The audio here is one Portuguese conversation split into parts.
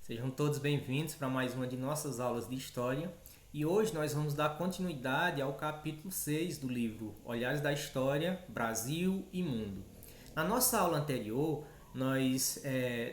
Sejam todos bem-vindos para mais uma de nossas aulas de História. E hoje nós vamos dar continuidade ao capítulo 6 do livro Olhares da História, Brasil e Mundo. Na nossa aula anterior, nós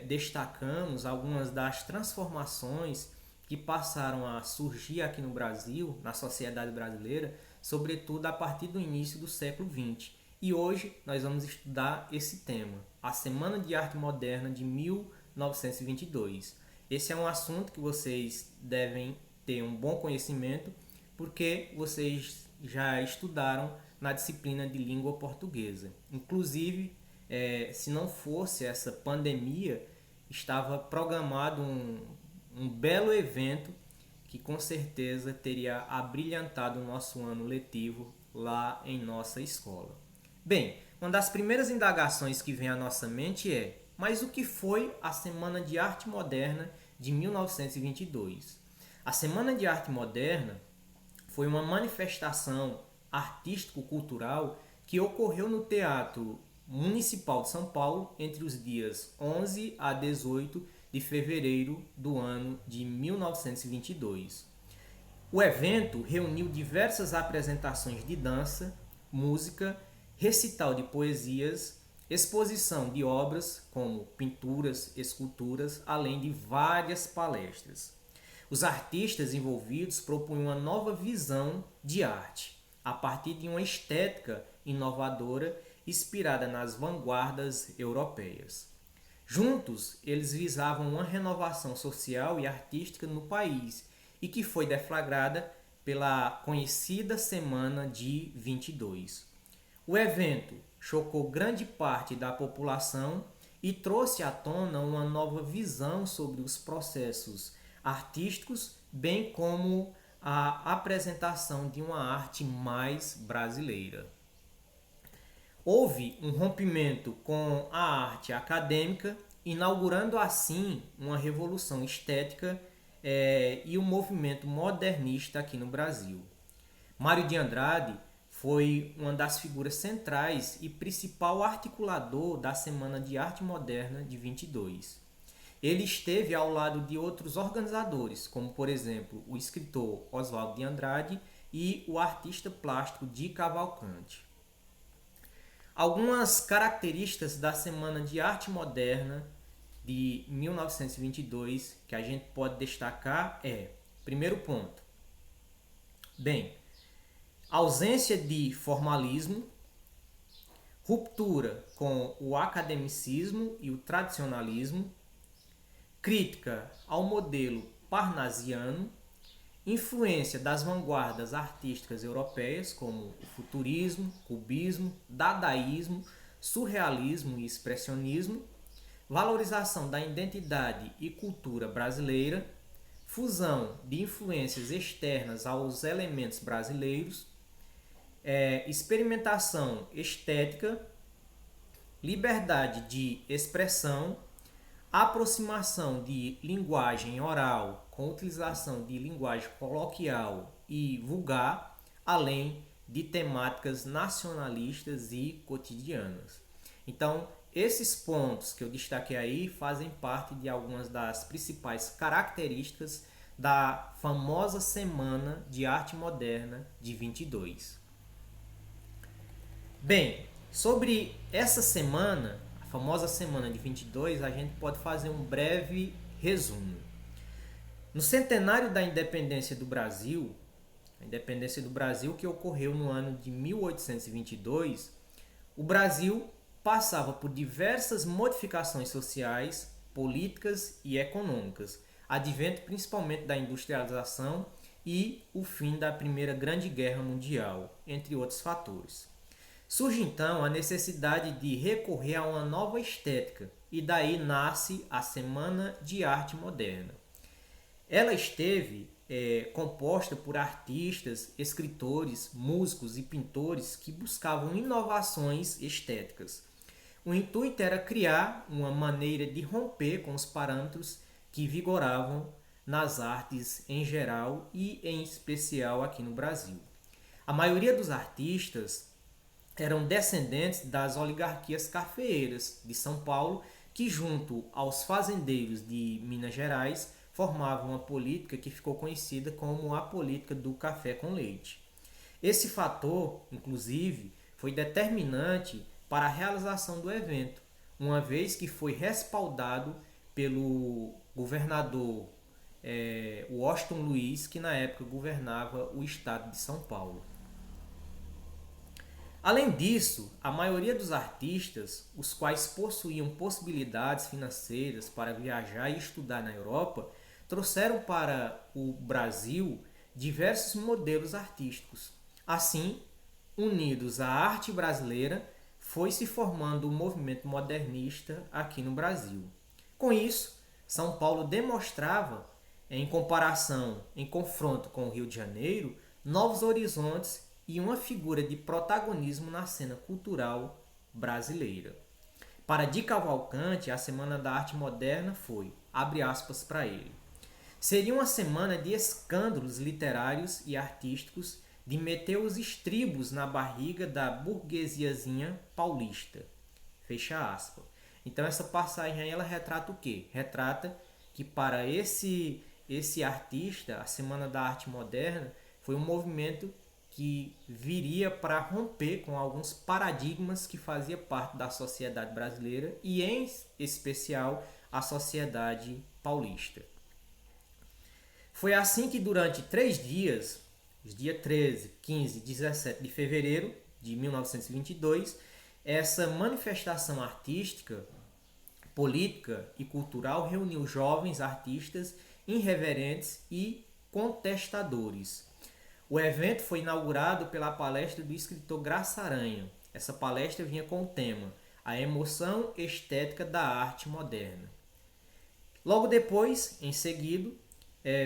destacamos algumas das transformações que passaram a surgir aqui no Brasil, na sociedade brasileira, sobretudo a partir do início do século XX. E hoje nós vamos estudar esse tema, a Semana de Arte Moderna de 1922. Esse é um assunto que vocês devem ter um bom conhecimento, porque vocês já estudaram na disciplina de língua portuguesa. Inclusive, se não fosse essa pandemia, estava programado um belo evento que com certeza teria abrilhantado o nosso ano letivo lá em nossa escola. Bem, uma das primeiras indagações que vem à nossa mente é: mas o que foi a Semana de Arte Moderna de 1922? A Semana de Arte Moderna foi uma manifestação artístico-cultural que ocorreu no Teatro Municipal de São Paulo entre os dias 11 a 18 de fevereiro do ano de 1922. O evento reuniu diversas apresentações de dança, música, recital de poesias, exposição de obras como pinturas, esculturas, além de várias palestras. Os artistas envolvidos propunham uma nova visão de arte, a partir de uma estética inovadora inspirada nas vanguardas europeias. Juntos, eles visavam uma renovação social e artística no país e que foi deflagrada pela conhecida Semana de 22. O evento chocou grande parte da população e trouxe à tona uma nova visão sobre os processos artísticos, bem como a apresentação de uma arte mais brasileira. Houve um rompimento com a arte acadêmica, inaugurando assim uma revolução estética e um movimento modernista aqui no Brasil. Mário de Andrade foi uma das figuras centrais e principal articulador da Semana de Arte Moderna de 22. Ele esteve ao lado de outros organizadores, como por exemplo o escritor Oswaldo de Andrade e o artista plástico Di Cavalcanti. Algumas características da Semana de Arte Moderna de 1922 que a gente pode destacar primeiro ponto, ausência de formalismo, ruptura com o academicismo e o tradicionalismo, crítica ao modelo parnasiano, influência das vanguardas artísticas europeias como o futurismo, cubismo, dadaísmo, surrealismo e expressionismo, valorização da identidade e cultura brasileira, fusão de influências externas aos elementos brasileiros, experimentação estética, liberdade de expressão, aproximação de linguagem oral com utilização de linguagem coloquial e vulgar, além de temáticas nacionalistas e cotidianas. Então, esses pontos que eu destaquei aí fazem parte de algumas das principais características da famosa Semana de Arte Moderna de 22. Bem, sobre essa semana, a famosa Semana de 22, a gente pode fazer um breve resumo. No centenário da independência do Brasil, a independência do Brasil que ocorreu no ano de 1822, o Brasil passava por diversas modificações sociais, políticas e econômicas, advento principalmente da industrialização e o fim da Primeira Grande Guerra Mundial, entre outros fatores. Surge então a necessidade de recorrer a uma nova estética e daí nasce a Semana de Arte Moderna. Ela esteve composta por artistas, escritores, músicos e pintores que buscavam inovações estéticas. O intuito era criar uma maneira de romper com os parâmetros que vigoravam nas artes em geral e em especial aqui no Brasil. A maioria dos artistas eram descendentes das oligarquias cafeeiras de São Paulo, que junto aos fazendeiros de Minas Gerais formavam uma política que ficou conhecida como a política do café com leite. Esse fator, inclusive, foi determinante para a realização do evento, uma vez que foi respaldado pelo governador Washington Luiz, que na época governava o estado de São Paulo. Além disso, a maioria dos artistas, os quais possuíam possibilidades financeiras para viajar e estudar na Europa, trouxeram para o Brasil diversos modelos artísticos. Assim, unidos à arte brasileira, foi se formando o movimento modernista aqui no Brasil. Com isso, São Paulo demonstrava, em comparação, em confronto com o Rio de Janeiro, novos horizontes e uma figura de protagonismo na cena cultural brasileira. Para Di Cavalcanti, a Semana da Arte Moderna foi, abre aspas para ele, seria uma semana de escândalos literários e artísticos, de meter os estribos na barriga da burguesiazinha paulista. Fecha aspas. Então essa passagem aí ela retrata o quê? Retrata que para esse artista, a Semana da Arte Moderna foi um movimento que viria para romper com alguns paradigmas que fazia parte da sociedade brasileira e em especial a sociedade paulista. Foi assim que durante 3 dias, os dias 13, 15 e 17 de fevereiro de 1922, essa manifestação artística, política e cultural reuniu jovens artistas irreverentes e contestadores. O evento foi inaugurado pela palestra do escritor Graça Aranha. Essa palestra vinha com o tema A Emoção Estética da Arte Moderna. Logo depois, em seguida,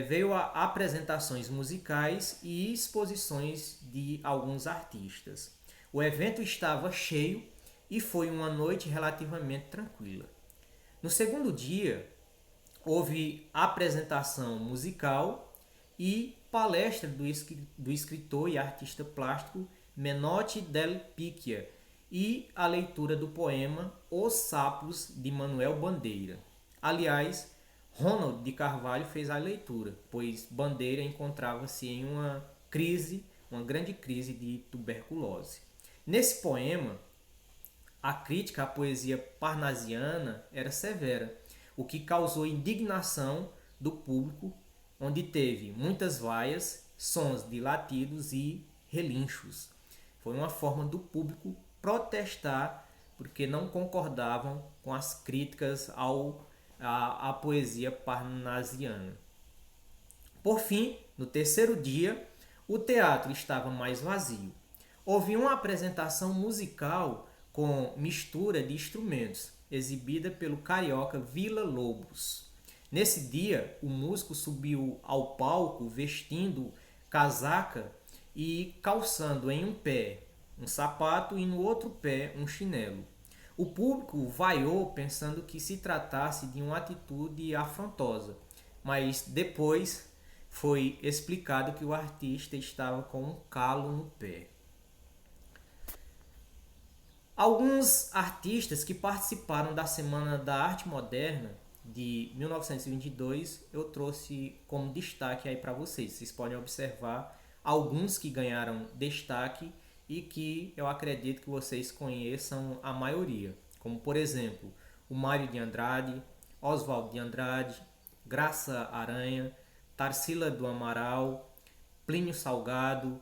veio a apresentações musicais e exposições de alguns artistas. O evento estava cheio e foi uma noite relativamente tranquila. No segundo dia, houve apresentação musical e palestra do escritor e artista plástico Menotti Del Picchia e a leitura do poema Os Sapos, de Manuel Bandeira. Aliás, Ronald de Carvalho fez a leitura, pois Bandeira encontrava-se em uma grande crise de tuberculose. Nesse poema, a crítica à poesia parnasiana era severa, o que causou indignação do público, onde teve muitas vaias, sons de latidos e relinchos. Foi uma forma do público protestar porque não concordavam com as críticas à poesia parnasiana. Por fim, no terceiro dia, o teatro estava mais vazio. Houve uma apresentação musical com mistura de instrumentos, exibida pelo carioca Vila Lobos. Nesse dia, o músico subiu ao palco vestindo casaca e calçando em um pé um sapato e no outro pé um chinelo. O público vaiou pensando que se tratasse de uma atitude afrontosa, mas depois foi explicado que o artista estava com um calo no pé. Alguns artistas que participaram da Semana da Arte Moderna de 1922 eu trouxe como destaque aí para vocês. Vocês podem observar alguns que ganharam destaque e que eu acredito que vocês conheçam a maioria, como por exemplo o Mário de Andrade, Oswaldo de Andrade, Graça Aranha, Tarsila do Amaral, Plínio Salgado,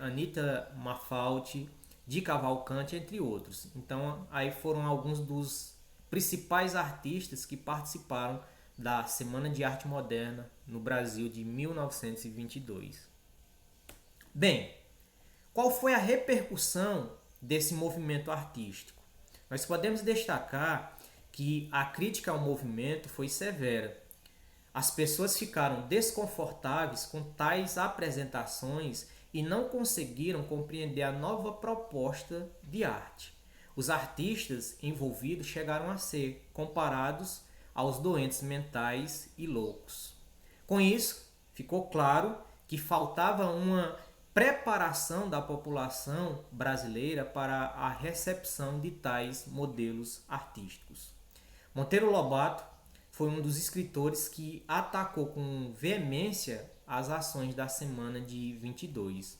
Anita Mafalte, Di Cavalcanti, entre outros. Então aí foram alguns dos principais artistas que participaram da Semana de Arte Moderna no Brasil de 1922. Bem, qual foi a repercussão desse movimento artístico? Nós podemos destacar que a crítica ao movimento foi severa. As pessoas ficaram desconfortáveis com tais apresentações e não conseguiram compreender a nova proposta de arte. Os artistas envolvidos chegaram a ser comparados aos doentes mentais e loucos. Com isso, ficou claro que faltava uma preparação da população brasileira para a recepção de tais modelos artísticos. Monteiro Lobato foi um dos escritores que atacou com veemência as ações da Semana de 22.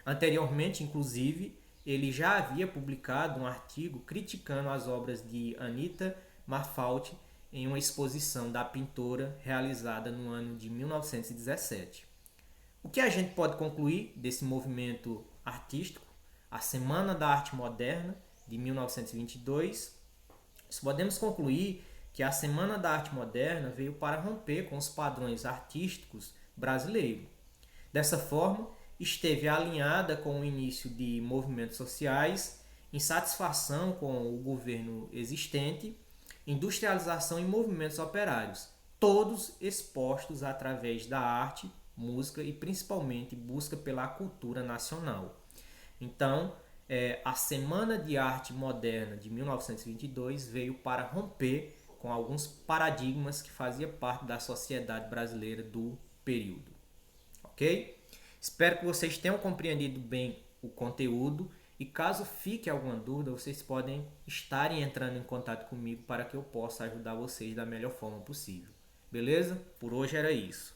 Anteriormente, inclusive, ele já havia publicado um artigo criticando as obras de Anita Malfatti em uma exposição da pintora realizada no ano de 1917. O que a gente pode concluir desse movimento artístico, a Semana da Arte Moderna de 1922? Podemos concluir que a Semana da Arte Moderna veio para romper com os padrões artísticos brasileiros. Dessa forma, esteve alinhada com o início de movimentos sociais, insatisfação com o governo existente, industrialização e movimentos operários, todos expostos através da arte, música e principalmente busca pela cultura nacional. Então, a Semana de Arte Moderna de 1922 veio para romper com alguns paradigmas que faziam parte da sociedade brasileira do período. Ok? Espero que vocês tenham compreendido bem o conteúdo e caso fique alguma dúvida, vocês podem estar entrando em contato comigo para que eu possa ajudar vocês da melhor forma possível. Beleza? Por hoje era isso.